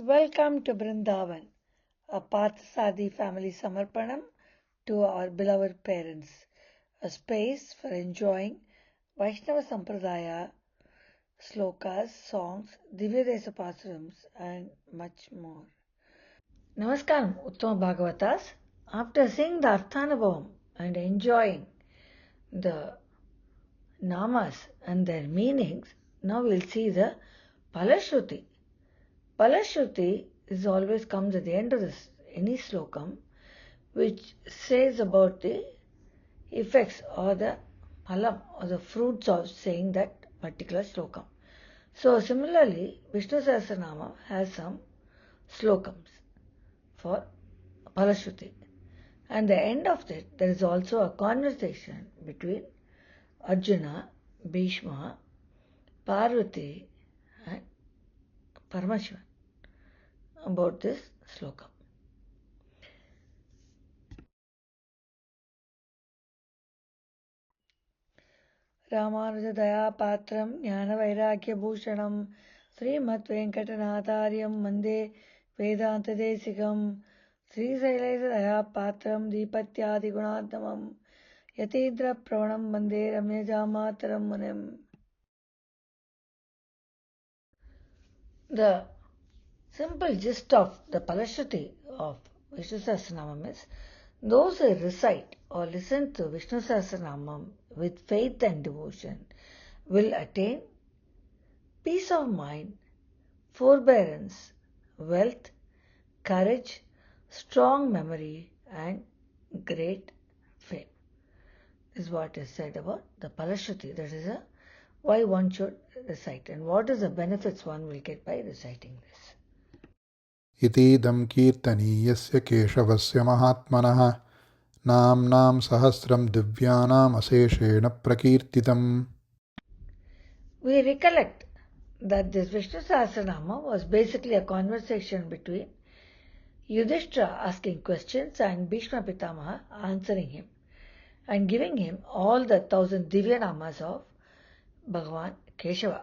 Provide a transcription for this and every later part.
Welcome to Brindavan, a Parthasadi family Samarpanam to our beloved parents, a space for enjoying Vaishnava Sampradaya, slokas, songs, Divya Desa Pasarams, and much more. Namaskaram, Uttama Bhagavatas. After seeing the Arthanabhavam and enjoying the namas and their meanings, now we'll see the Phalashruthi. Phalashruthi is always comes at the end of any slokam, which says about the effects or the phalam or the fruits of saying that particular slokam. So similarly, Vishnu Sahasranamam has some slokams for Phalashruthi. And the end of it, there is also a conversation between Arjuna, Bhishma, Parvati and Paramashivan about this sloka. Ramanujadaya Patram Jnana Vairagya Bhushanam Srimad Venkatanathāryam Mande Vedanta Desikam Sri Sailesadaya Patram Deepatyadi Gunattamam Yatindra Pravanam Mande Ramyajamataram Munim. The simple gist of the Phalashruthi of Vishnu Sahasranamam is those who recite or listen to Vishnu Sahasranamam with faith and devotion will attain peace of mind, forbearance, wealth, courage, strong memory and great fame. This is what is said about the Phalashruthi. That is why one should recite and what is the benefits one will get by reciting this. इतीदं कीर्तनीयस्य केशवस्य महात्मनः नाम्नां सहस्रं दिव्यानाम् अशेषेण प्रकीर्तितम्. We recollect that this Vishnu Sahasranama was basically a conversation between Yudhishthira asking questions and Bhishma Pitamaha answering him and giving him all the 1000 Divya Namas of Bhagavan Keshava.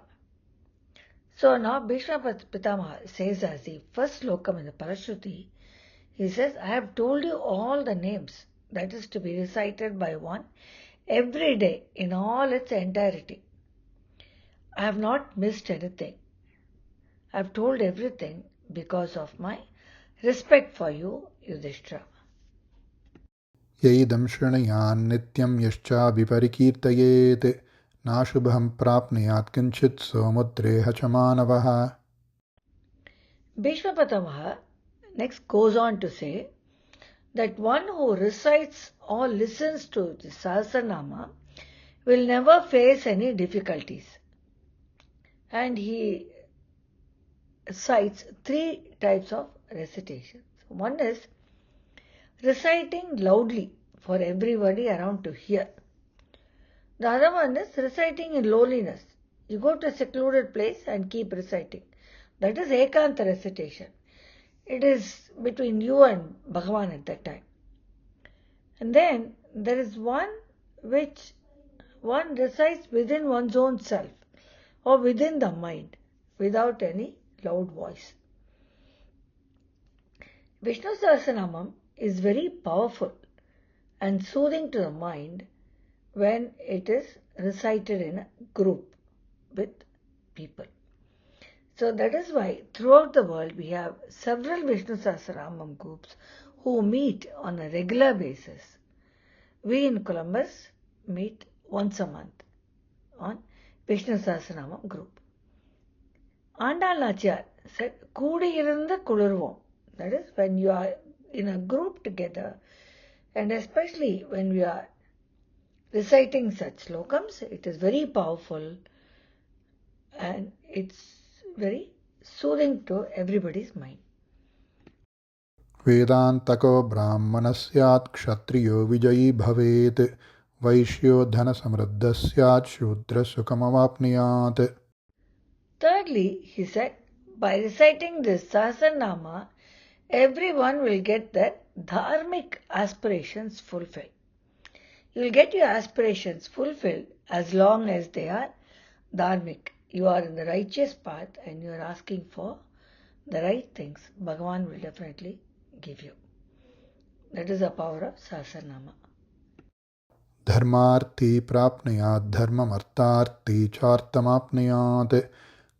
So now Bhishma Pitamaha says as the first slokam in the Phalashruthi, he says, I have told you all the names that is to be recited by one every day in all its entirety. I have not missed anything. I have told everything because of my respect for you, Yudhishthira. यैदं शृणुयान् नित्यं यश्चाभिपरिकीर्तयेत् नाशुभं प्राप्नुयात् किञ्चित् सौमुद्रेह च मानवः. Bhishma Pitamaha next goes on to say that one who recites or listens to the Sahasranama will never face any difficulties. And he cites 3 types of recitations. One is reciting loudly for everybody around to hear. The other one is reciting in loneliness. You go to a secluded place and keep reciting. That is Ekanta recitation. It is between you and Bhagavan at that time. And then there is one which one recites within one's own self or within the mind without any loud voice. Vishnu Sahasranamam is very powerful and soothing to the mind when it is recited in a group with people. So that is why throughout the world we have several Vishnu Sahasranamam groups who meet on a regular basis. We in Columbus meet once a month on Vishnu Sahasranamam group. Andal Nachiyar said, Koodiyirundha Kulurvom. That is when you are in a group together and especially when we are reciting such slokams, it is very powerful and it's very soothing to everybody's mind. वेदान्तको ब्राह्मणः स्यात् क्षत्रियो विजयी भवेत् वैश्यो धनसमृद्धः स्यात् शूद्रः सुखमवाप्नुयात्. Thirdly, he said, by reciting this Sahasranama, everyone will get their dharmic aspirations fulfilled. You will get your aspirations fulfilled as long as they are dharmic. You are in the righteous path and you are asking for the right things, Bhagavan will definitely give you. That is the power of Sahasranama. धर्मार्थी प्राप्नुयात् धर्ममर्थार्थी चार्थमाप्नुयात्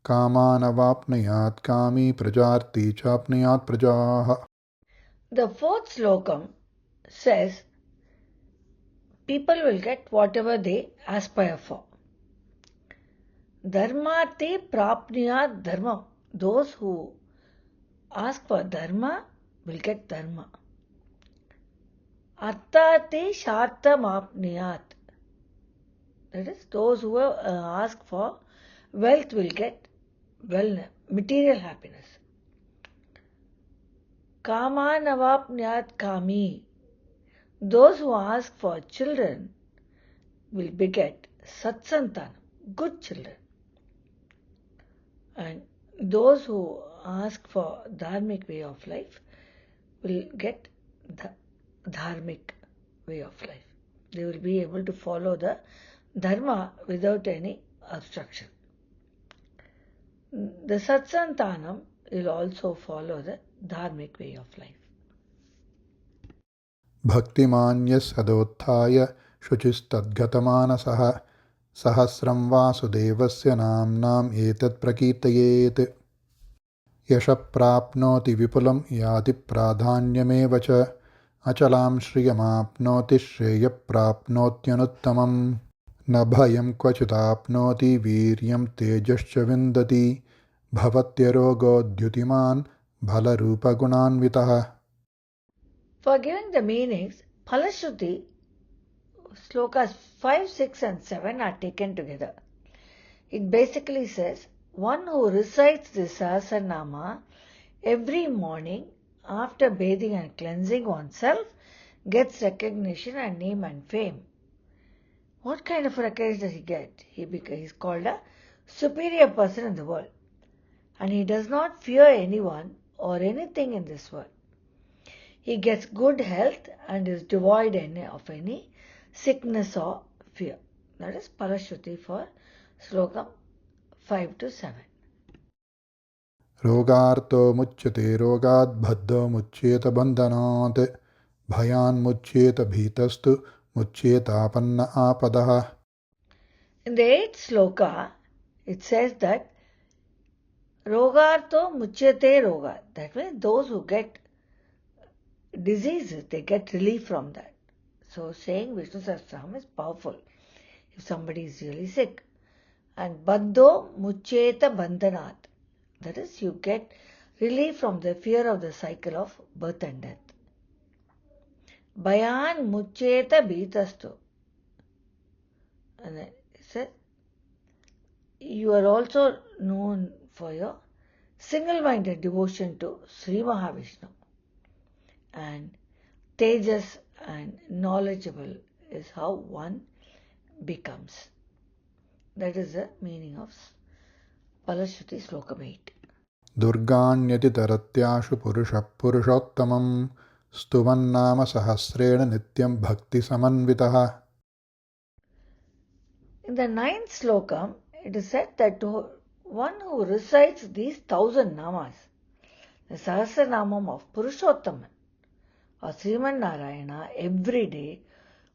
कामानवाप्नुयात् कामी प्रजार्थी चाप्नुयात् प्रजाः. The fourth slokam says people will get whatever they aspire for. Dharmati prapniyat dharma. Those who ask for dharma will get dharma. Arthati shartamapniyat. That is, those who ask for wealth will get material happiness. Kamanavapniyat kami. Those who ask for children will beget satsantanam, good children. And those who ask for dharmic way of life will get the dharmic way of life. They will be able to follow the dharma without any obstruction. The satsantanam will also follow the dharmic way of life. भक्तिमान्यः सदोत्थाय शुचिस्तद्गतमानसः सहस्रं वासुदेवस्य नाम्नाम् एतत् प्रकीर्तयेत्. यशः प्राप्नोति विपुलं याति प्राधान्यमेव च अचलां श्रियमाप्नोति श्रेयप्राप्नोत्यनुत्तमम्. न भयं क्वचिदाप्नोति वीर्यं तेजश्च विन्दति भवत्यरोगोद्युतिमान् बलरूपगुणान्वितः. For giving the meanings, Phalashruthi slokas 5, 6 and 7 are taken together. It basically says, one who recites the Sahasranama every morning after bathing and cleansing oneself gets recognition and name and fame. What kind of recognition does he get? He is called a superior person in the world. And he does not fear anyone or anything in this world. He gets good health and is devoid of any sickness or fear. That is Phalashruthi for slokam 5 to 7. रोगार्तो मुच्यते रोगात् बद्धो मुच्येत बन्धनात् भयान् मुच्येत भीतस्तु मुच्येतापन्न आपदः. In the 8th sloka, it says that Rogarto muchyate roga. That means those who get diseases, they get relief from that. So saying Vishnu Sahasranam is powerful if somebody is really sick. And Baddho muchyeta bandhanat. That is, you get relief from the fear of the cycle of birth and death. Bhayan muchyeta bhitastu. And it says, you are also known for your single-minded devotion to Sri Mahavishnu. And tejas and knowledgeable is how one becomes. That is the meaning of Phalashruthi Slokam 8. दुर्गाण्यति तरत्याशु पुरुषः पुरुषोत्तमं स्तुवन्नाम सहस्रेण नित्यं भक्तिसमन्वितः. In the 9th slokam, it is said that one who recites these 1,000 namas, the Sahasranamam of Purushottaman or Sriman Narayana, every day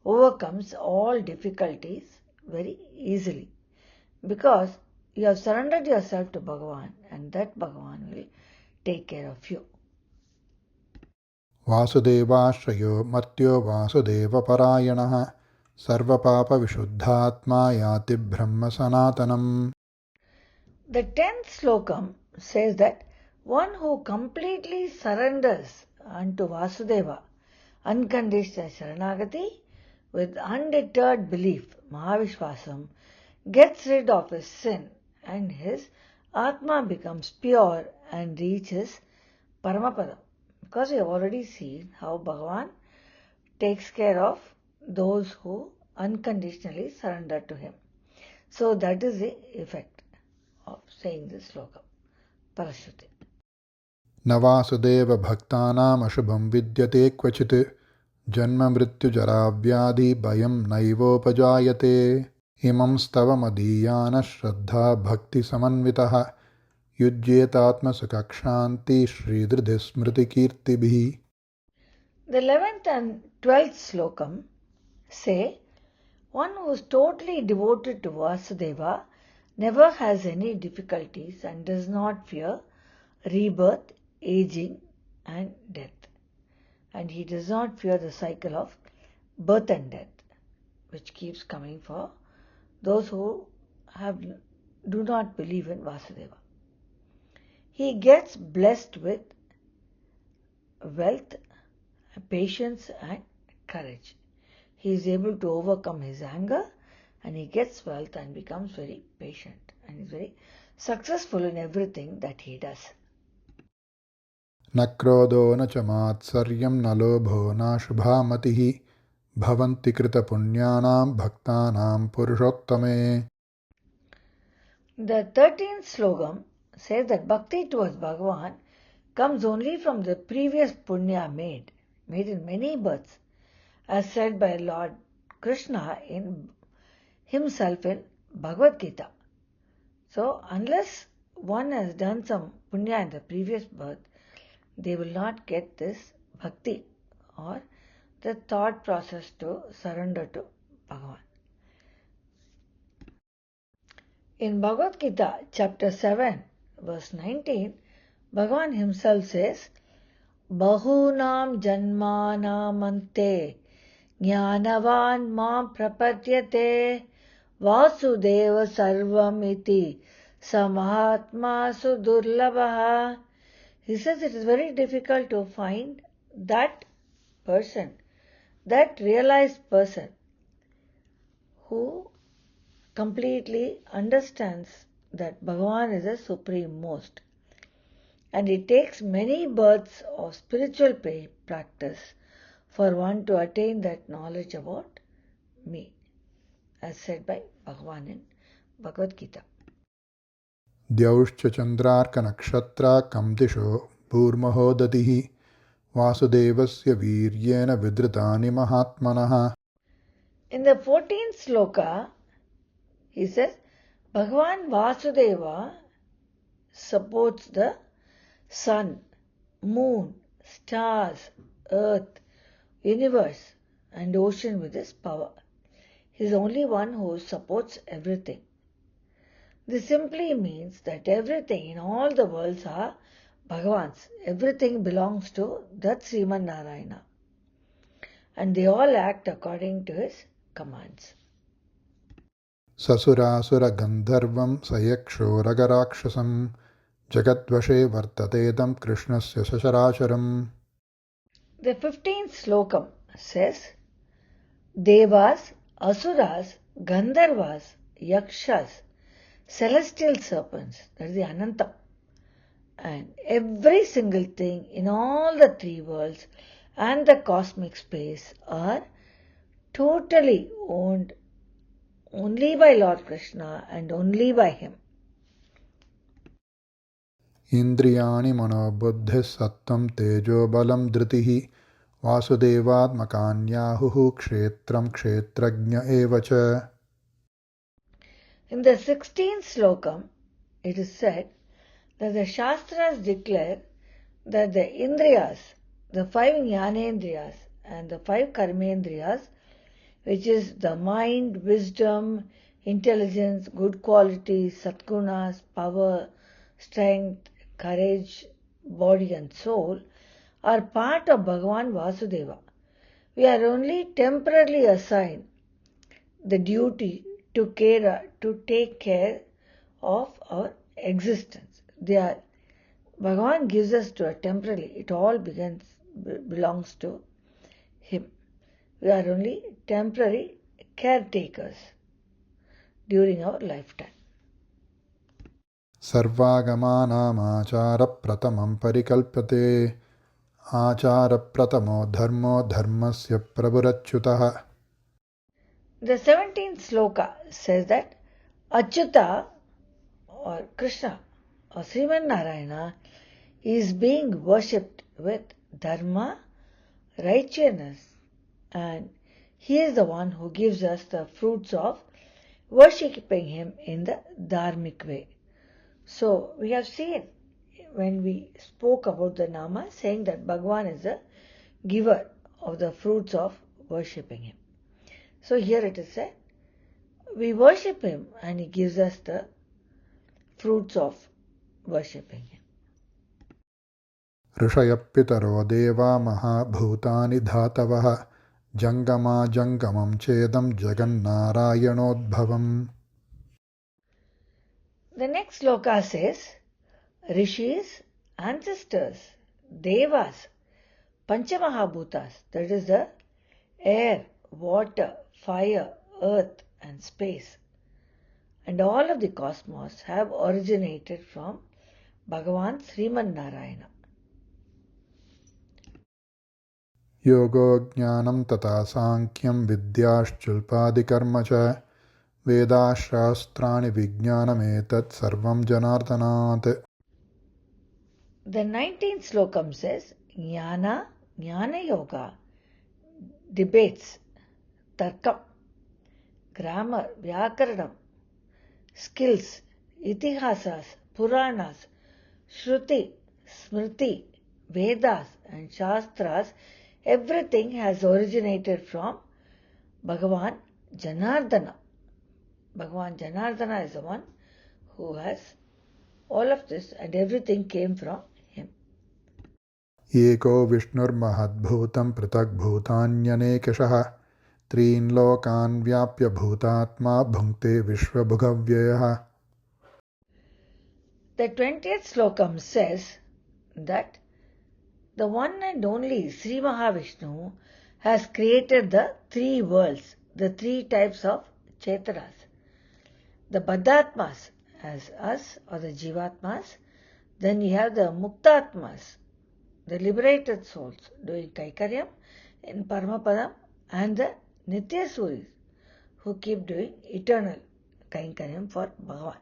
overcomes all difficulties very easily, because you have surrendered yourself to Bhagavan, and that Bhagavan will take care of you. वासुदेवाश्रयो मर्त्यो वासुदेवपरायणः सर्वपापविशुद्धात्मा याति ब्रह्म सनातनम्. The 10th slokam says that one who completely surrenders unto Vasudeva, unconditional Sharanagati, with undeterred belief, Mahavishwasam, gets rid of his sin and his Atma becomes pure and reaches Paramapadam. Because we have already seen how Bhagavan takes care of those who unconditionally surrender to him. So that is the effect of saying this sloka, Phalashruthi. न वासुदेव भक्तानाम् अशुभं विद्यते क्वचित् जन्म मृत्युजरा व्याधि भयं नैवोपजायते इमं स्तव मदीयान श्रद्धा भक्ति समन्वितः युज्येतात्मसुखक्षान्ति श्रीधृतिस्मृतिकीर्तिभिः. The 11th and 12th slokam say, one who is totally devoted to Vasudeva never has any difficulties and does not fear rebirth, aging and death. And he does not fear the cycle of birth and death, which keeps coming for those who do not believe in Vasudeva. He gets blessed with wealth, patience and courage. He is able to overcome his anger and he gets wealth and becomes very patient and is very successful in everything that he does. न क्रोधो न च मात्सर्यं न लोभो न शुभा मतिः भवन्ति कृतपुण्यानां भक्तानां पुरुषोत्तमे. The 13th slogam says that bhakti towards Bhagavan comes only from the previous punya made in many births, as said by Lord Krishna himself in Bhagavad Gita. So, unless one has done some punya in the previous birth, they will not get this bhakti or the thought process to surrender to Bhagavan. In Bhagavad Gita, chapter 7, verse 19, Bhagavan himself says, Bahunam janmanam ante jnanavan mam prapadyate vasudeva sarvam iti samahatma sudurlabha. He says it is very difficult to find that person, that realized person who completely understands that Bhagavan is the supreme most. And it takes many births of spiritual practice for one to attain that knowledge about me, as said by Bhagavan in Bhagavad Gita. द्यौश्च चन्द्रार्कनक्षत्राकं दिशो भूर्महोदधिः वासुदेवस्य वीर्येण विधृतानि महात्मनः. In the 14th sloka, he says, Bhagavan Vasudeva supports the sun, moon, stars, earth, universe and ocean with his power. He is the only one who supports everything. This simply means that everything in all the worlds are Bhagavan's. Everything belongs to that Sriman Narayana. And they all act according to his commands. ससुरासुरगन्धर्वं सयक्षोरगराक्षसं जगद्वशे वर्ततेदं कृष्णस्य सचराचरम्. The 15th slokam says, Devas, Asuras, Gandharvas, Yakshas, celestial serpents, that is the Anantam, and every single thing in all the three worlds and the cosmic space are totally owned only by Lord Krishna and only by him. इन्द्रियाणि मनोबुद्धिः सत्त्वं तेजो बलं धृतिः वासुदेवात्मकान्याहुः क्षेत्रं क्षेत्रज्ञ एव च. In the 16th slokam, it is said that the Shastras declare that the Indriyas, the 5 Jnanendriyas and the 5 Karmendriyas, which is the mind, wisdom, intelligence, good qualities, satgunas, power, strength, courage, body and soul, are part of Bhagavan Vasudeva. We are only temporarily assigned the duty to take care of our existence. Bhagavan gives us to a temporary. It all belongs to him. We are only temporary caretakers during our lifetime. सर्वागमानामाचारप्रथमं परिकल्प्यते आचारप्रथमो धर्मो धर्मस्य प्रभुरच्युतः. The 17th sloka says that Achyuta or Krishna or Sriman Narayana is being worshipped with dharma, righteousness, and he is the one who gives us the fruits of worshipping him in the dharmic way. So we have seen when we spoke about the Nama saying that Bhagavan is the giver of the fruits of worshipping him. So here it is said, we worship him and he gives us the fruits of worshipping him. ऋषयः देवा महाभूतानि धातवः जङ्गमाजङ्गमं चेदं जगन्नारायणोद्भवम्. The next sloka says, Rishis, ancestors, Devas, Panchamahabhutas, that is the air, water, fire, earth and space, and all of the cosmos have originated from Bhagavan Sriman Narayana. योगो ज्ञानं तथा साङ्ख्यं विद्याश्चुल्पादिकर्म च वेदाशास्त्राणि विज्ञानमेतत् सर्वं जनार्दनात्. The 19th slokam says, Jnana, Jnana Yoga, debates, Tarkam, grammar, Vyakaranam, skills, Itihasas, Puranas, Shruti, Smriti, Vedas and Shastras, everything has originated from Bhagavan Janardana. Bhagavan Janardana is the one who has all of this, and everything came from him. एको विष्णुर्महद्भूतं पृथग्भूतान्यनेकशः त्रीन् लोकान् व्याप्य भूतात्मा भुङ्क्ते विश्वभुगव्ययः. The 20th slokam says that the one and only Sri Mahavishnu has created the three worlds, the three types of Chetanas. The Baddhatmas as us or the Jivatmas, then you have the Muktatmas, the liberated souls doing Kaikaryam in Paramapadam, and the Nityasuris who keep doing eternal Kaikaryam for Bhagavan,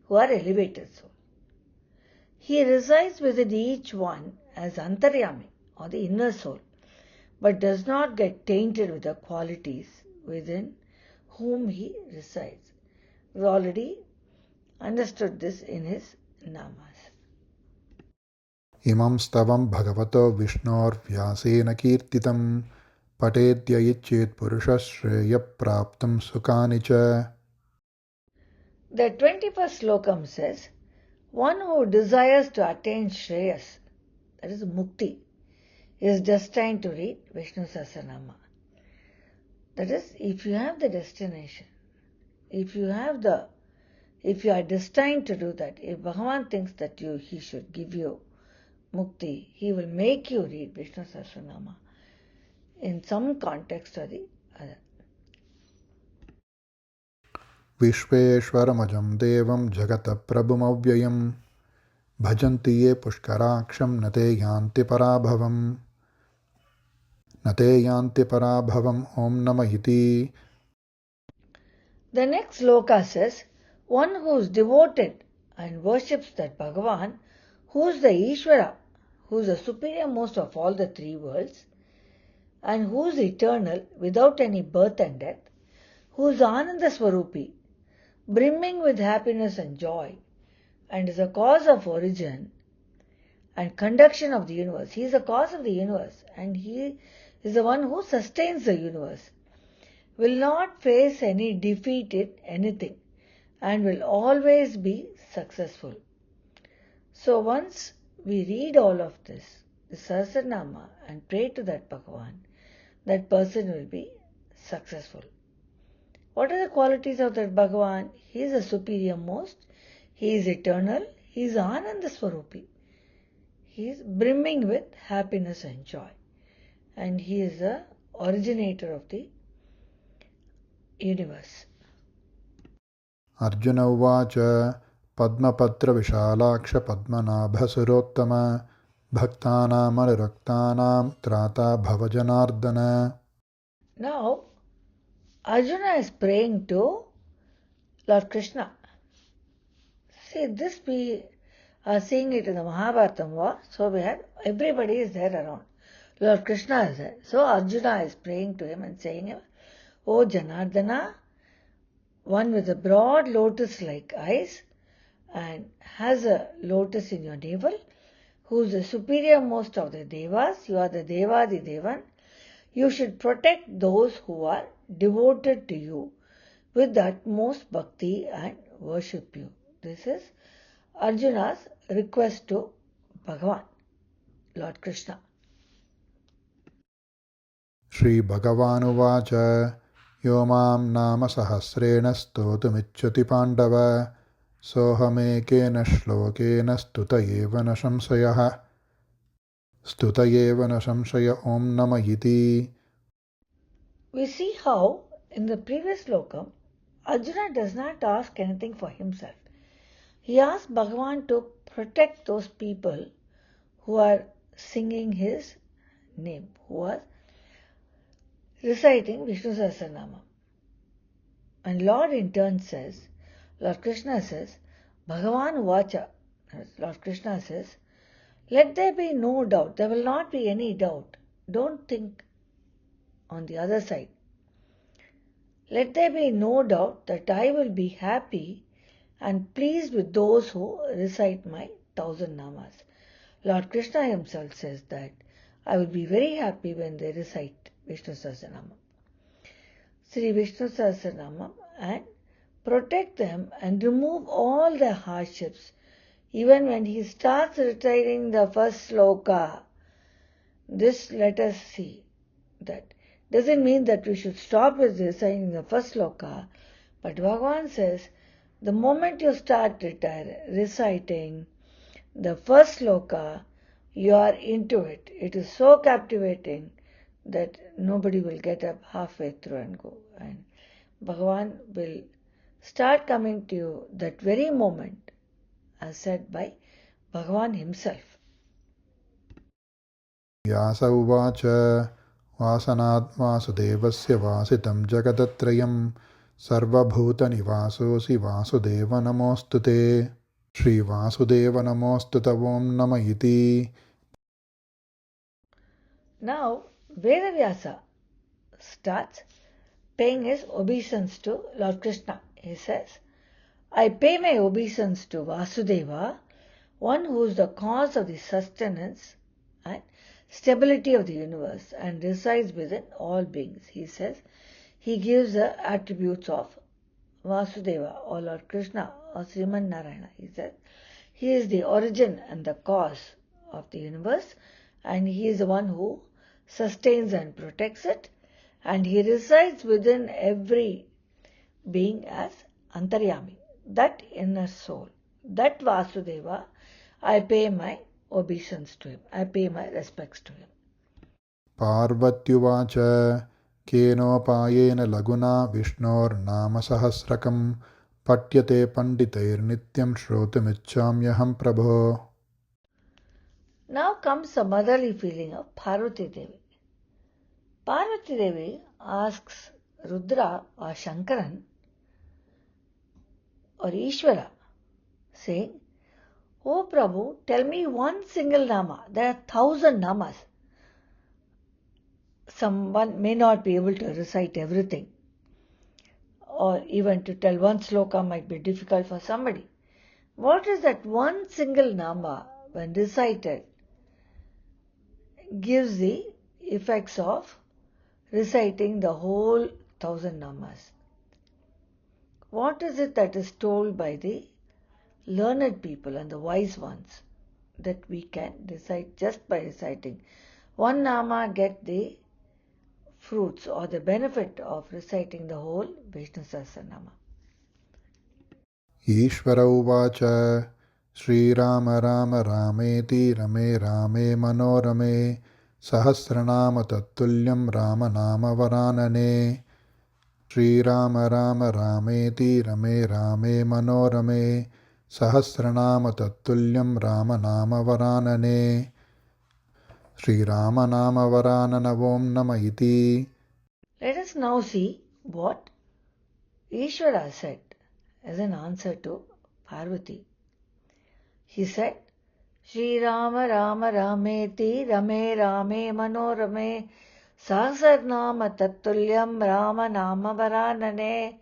who are elevated souls. He resides within each one as Antaryami or the inner soul, but does not get tainted with the qualities within whom he resides. We already understood this in his namas. इमं स्तवं भगवतो विष्णोर्व्यासेन कीर्तितं पठेद्य इच्छेत् पुरुषः श्रेयःप्राप्तुं सुखानि च. The 21st slokam says, one who desires to attain Shreyas, that is Mukti, is destined to read Vishnu Sahasranamam. That is, if you have the destination, if you are destined to do that, if Bhagavan thinks that he should give you Mukti, he will make you read Vishnu Sahasranamam in some context or the other. विश्वेश्वरमजं देवं जगतः प्रभुमव्ययं भजन्ति ये पुष्कराक्षं न ते यान्ति पराभवम् ॐ नमः इति. The next sloka says, one who is devoted and worships that Bhagavan, who is the Ishvara, who is the superior most of all the three worlds, and who is eternal without any birth and death, who is Ananda Swarupi, brimming with happiness and joy, and is a cause of origin and conduction of the universe. He is the cause of the universe, and he is the one who sustains the universe, will not face any defeat in anything, and will always be successful. So once we read all of this, the Sahasranama, and pray to that Bhagavan, that person will be successful. What are the qualities of that Bhagavan? He is the superior most, he is eternal, he is Ananda Swarupi. He is brimming with happiness and joy, and he is the originator of the universe. Arjun उवाच पद्मपत्रविशालाक्ष पद्मनाभसुरोत्तम भक्तानामनुरक्तानां त्राता भवजनार्दन. Now, Arjuna is praying to Lord Krishna. See, this we are seeing it in the Mahabharata war. So everybody is there around. Lord Krishna is there. So Arjuna is praying to him and saying, O Janardana, one with the broad lotus-like eyes and has a lotus in your navel, who is the superiormost of the devas, you are the Devadi Devan, you should protect those who are devoted to you with the utmost bhakti and worship you. This is Arjuna's request to Bhagavan, Lord Krishna. Shri Bhagavanuvacha Yo mam nama sahasrena stotumichyati pandava sohamekena shlokena stutayeva na samsayah stutayeva na samsaya om nama iti. We see how in the previous lokam, Arjuna does not ask anything for himself. He asks Bhagavan to protect those people who are singing his name, who are reciting Vishnu Sahasranamam. And Lord in turn says, Lord Krishna says, Bhagavan Vacha, Lord Krishna says, let there be no doubt, there will not be any doubt. Don't think on the other side. Let there be no doubt that I will be happy and pleased with those who recite my 1,000 namas. Lord Krishna himself says that I will be very happy when they recite Vishnu Sahasranamam, Sri Vishnu Sahasranamam, and protect them and remove all their hardships. Even when he starts reciting the first sloka, this let us see that doesn't mean that we should stop with reciting the first sloka, but Bhagavan says the moment you start reciting the first sloka, you are into it. It is so captivating that nobody will get up halfway through and go. And Bhagavan will start coming to you that very moment, as said by Bhagavan himself. Vyasa uvacha vasanat vasudevasya vasitam jagadatrayam sarvabhuta nivasosi vasudeva namostute. Shri Vasudeva namostuta om nama iti. Now, Vedavyasa starts paying his obeisance to Lord Krishna. He says, I pay my obeisance to Vasudeva, one who is the cause of the sustenance and stability of the universe and resides within all beings. He says, he gives the attributes of Vasudeva or Lord Krishna or Sriman Narayana. He says, he is the origin and the cause of the universe, and he is the one who sustains and protects it, and he resides within every being as Antaryami, that inner soul. That Vasudeva, I pay my obeisance to him. I pay my respects to him. Parvatyuvacha kenopayena laguna vishnor nama sahasrakam patyate panditair nityam shrotamichamyaham prabho. Now comes the motherly feeling of Parvati Devi. Parvati Devi asks Rudra or Shankaran or Ishvara, saying, O Prabhu, tell me one single nama. There are 1,000 namas. Someone may not be able to recite everything, or even to tell one sloka might be difficult for somebody. What is that one single nama, when recited, gives the effects of reciting the whole 1,000 namas? What is it that is told by the learned people and the wise ones that we can recite just by reciting? One nama get the fruits or the benefit of reciting the whole Vishnu Sahasranamam. Ishvara uvacha Sri Rama Rama Rameti Rame Rame Manorame Sahasranama Tattulyam Rama Nama Varanane. Sri Rama Rama Rameti Rame Rame Manorame Sahasranama Tattulyam Rama Nama Varanane. Sri Rama Nama Varanana Om Nama iti. Let us now see what Ishvara said as an answer to Parvati. He said, Sri Rama Rama Rameti Rame Rame Manorame Sahasranama Tattulyam Rama Nama Varanane.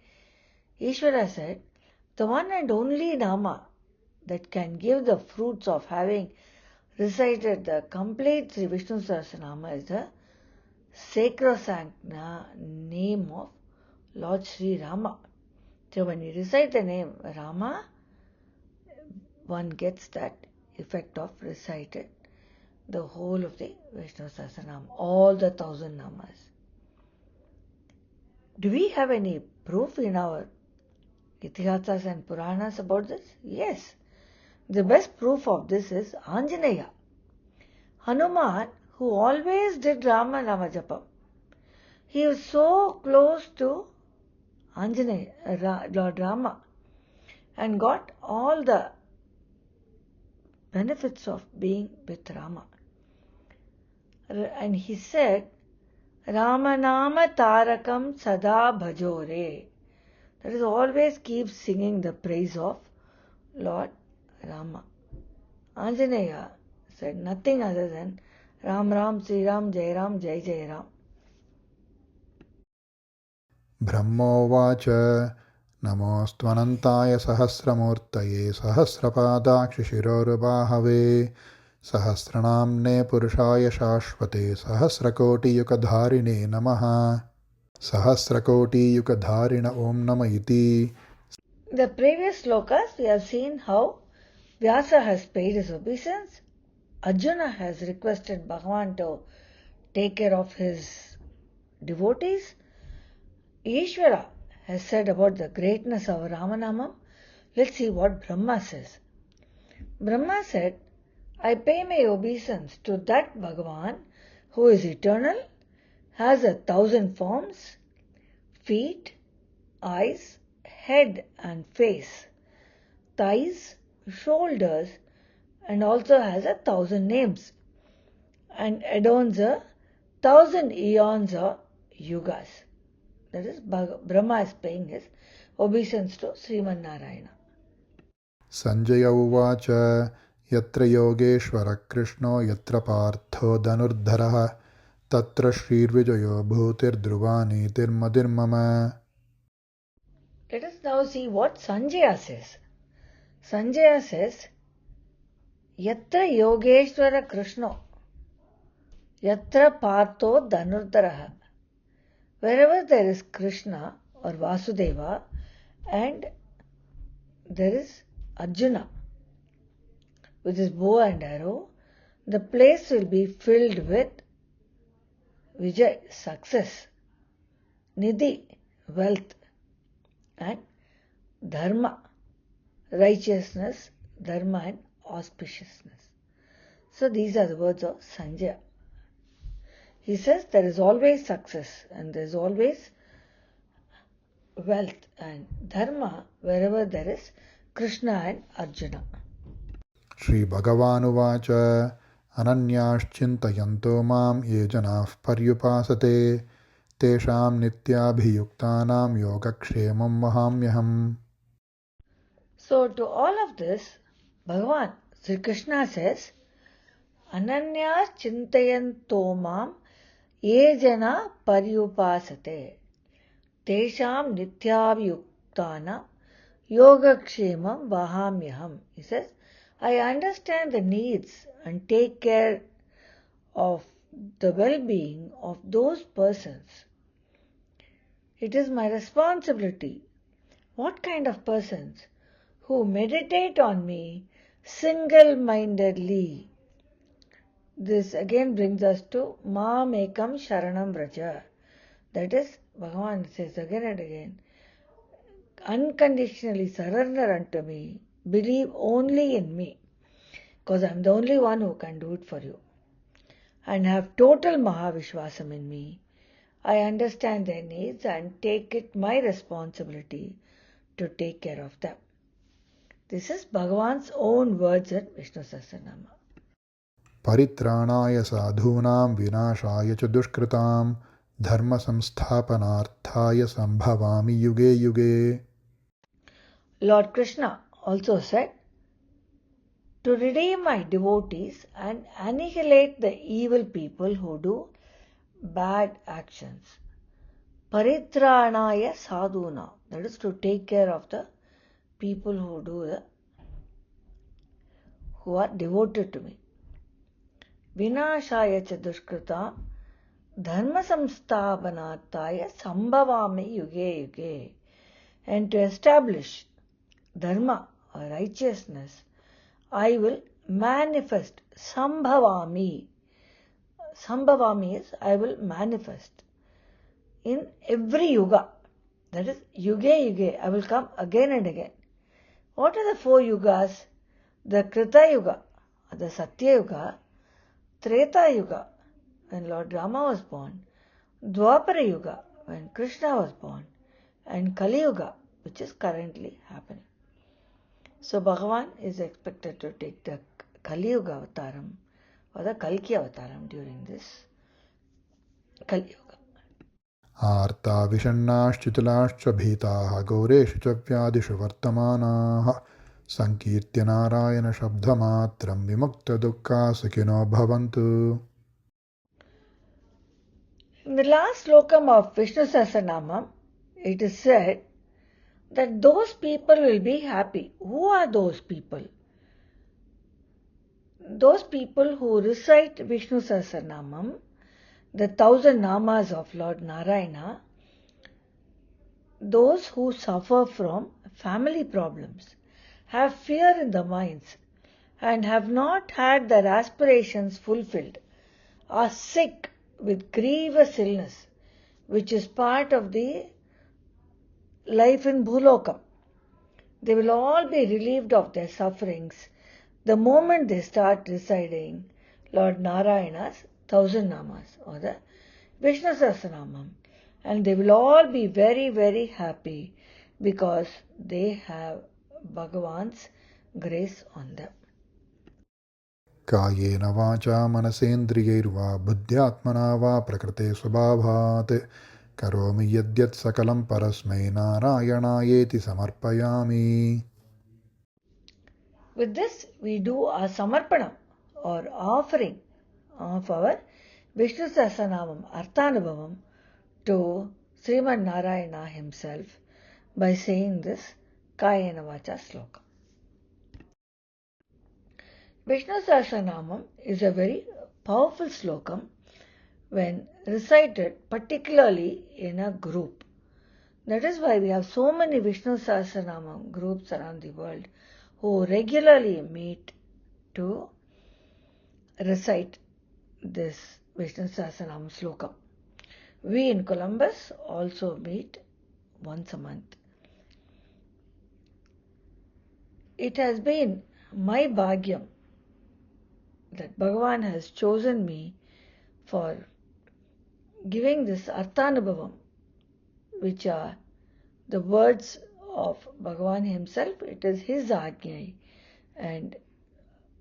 Ishvara said, the one and only Nama that can give the fruits of having recited the complete Sri Vishnu Sahasranamam is the sacrosanct name of Lord Sri Rama. So when you recite the name Rama, one gets that effect of recited the whole of the Vishnu Sahasranamam, all the 1,000 namas. Do we have any proof in our Itihasas and Puranas about this? Yes. The best proof of this is Anjaneya. Hanuman, who always did Rama Nama Japam. He was so close to Anjaneya, Lord Rama, and got all the benefits of being with Rama. And he said, Rama Nama Tarakam Sada Bhajore. That is, always keep singing the praise of Lord Rama. Anjaneya said nothing other than Ram Ram, Sri Ram, Jai Ram, Jai Jai Ram. Brahmovacha Namostvанантaya Sahasramurtaye Sahasrapadakshishirorubahave Sahasranamne Purushaya Shashvate Sahasrakoti Yukadharine Namaha Sahasrakoti Yukadharina Om Nama Iti. The previous slokas we have seen how Vyasa has paid his obeisance. Arjuna has requested Bhagavan to take care of his devotees. Ishvara has said about the greatness of Ramanamam. Let's see what Brahma says. Brahma said, I pay my obeisance to that Bhagavan who is eternal, has 1,000 forms, feet, eyes, head and face, thighs, shoulders, and also has 1,000 names, and adorns 1,000 eons or yugas. That is, Brahma is paying his obeisance to Sriman Narayana. Sanjaya Uvacha Yatra Yogeshwara Krishno Yatra Partho Dhanurdharaha Tatra Shrirvijayo Bhutir Dhruvani Tirmadir Mama. Let us now see what Sanjaya says. Sanjaya says, Yatra Yogeshwara Krishno Yatra Partho Dhanurdharaha. Wherever there is Krishna or Vasudeva and there is Arjuna with his bow and arrow, the place will be filled with Vijay, success, Nidhi, wealth, and Dharma, righteousness, Dharma and auspiciousness. So these are the words of Sanjaya. He says there is always success and there is always wealth and Dharma wherever there is Krishna and Arjuna. Shri Bhagavanuvacha Ananyashchintayanto mam ye janah paryupasate tesham nityabhiyuktanam yogakshemam mahamyaham. So to all of this, Bhagavan Sri Krishna says, Ananyas chintayanto mam ye jana paryupasate tesham nityabhiyuktanam yogakshemam vahamyaham. He says, I understand the needs and take care of the well-being of those persons. It is my responsibility. What kind of persons? Who meditate on me single-mindedly. This again brings us to Mam Ekam Sharanam Vraja. That is, Bhagavan says again and again, unconditionally surrender unto me, believe only in me, because I am the only one who can do it for you, and have total Mahavishwasam in me. I understand their needs and take it my responsibility to take care of them. This is Bhagavan's own words in Vishnu Sahasranamam. Paritranaya sadhunam vinashaya cha dushkritam dharma samsthapanarthaya sambhavami yuge yuge. Lord Krishna also said, to redeem my devotees and annihilate the evil people who do bad actions. Paritranaya sadhuna, that is to take care of the people who do the who are devoted to me. Vinashaya cha dushkrita dharma samsthapanataya sambhavami yuge yuge. And to establish dharma or righteousness, I will manifest. Sambhavami. Sambhavami is I will manifest in every yuga. That is yuge yuge. I will come again and again. What are the 4 yugas? The Krita Yuga, the Satya Yuga, Treta Yuga, when Lord Rama was born, Dwapara Yuga, when Krishna was born, and Kali Yuga, which is currently happening. So Bhagavan is expected to take the Kali Yuga avataram or the Kalki avataram during this Kali Yuga. आर्ता विषण्णाश्चितलाश्च भीताः गौरेषु च व्याधिषु वर्तमानाः संकीर्त्य नारायणशब्दमात्रं विमुक्तदुःखाः सुखिनो भवन्तु. In the last slokam of Vishnu Sahasranamam, it is said that those people will be happy. Who are those people? Those people who recite Vishnu Sahasranamam, the 1000 namas of Lord Narayana, those who suffer from family problems, have fear in the minds, and have not had their aspirations fulfilled, are sick with grievous illness, which is part of the life in Bhulokam. They will all be relieved of their sufferings the moment they start reciting Lord Narayana's 1000 namas or the Vishnu Sahasranamam, and they will all be very, very happy because they have Bhagavan's grace on them. कायेन वाचा मनसेन्द्रियैर्वा बुद्ध्यात्मना वा प्रकृते स्वभावात् करोमि यद्यत् सकलं परस्मै नारायणायेति समर्पयामि. With this, we do our samarpanam or offering of our Vishnu Sahasranamam Arthanubhavam to Srimad Narayana himself by saying this Kayena Vacha sloka. Vishnu Sahasranamam is a very powerful slokam when recited particularly in a group. That is why we have so many Vishnu Sahasranamam groups around the world who regularly meet to recite this Vishnu Sahasranamam slokam. We in Columbus also meet once a month. It has been my bhagyam that Bhagavan has chosen me for giving this Arthanubhavam, which are the words of Bhagavan himself. It is his Ajna, and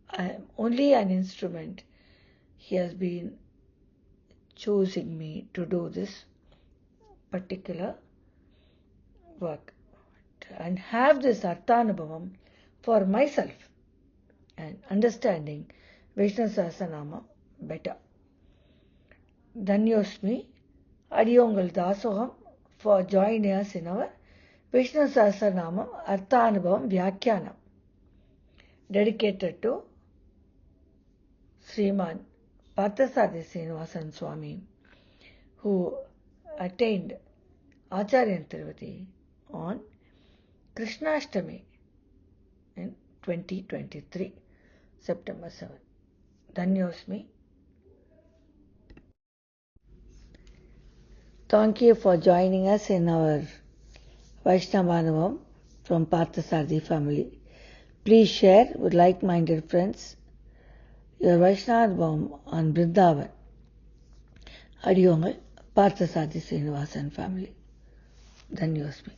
I am only an instrument. He has been choosing me to do this particular work and have this Arthanubhavam for myself and understanding Vishnu Sahasranamam better. Dhanyosmi, Adiyongal Dasoham, for joining us in our Vishnu Sahasranamam Arthanubhavam Vyakhyanam, dedicated to Sriman Parthasarathi Srinivasan Swami, who attained Acharya Tirupati on Krishnashtami in 2023, September 7. Dhanyosmi. Thank you for joining us in our Vaishnavanam from Parthasarathi family. Please share with like-minded friends your Vaishnavanam on Vrindavan. Adiyongal Parthasarathi Srinivasan family. Dhanyosmi.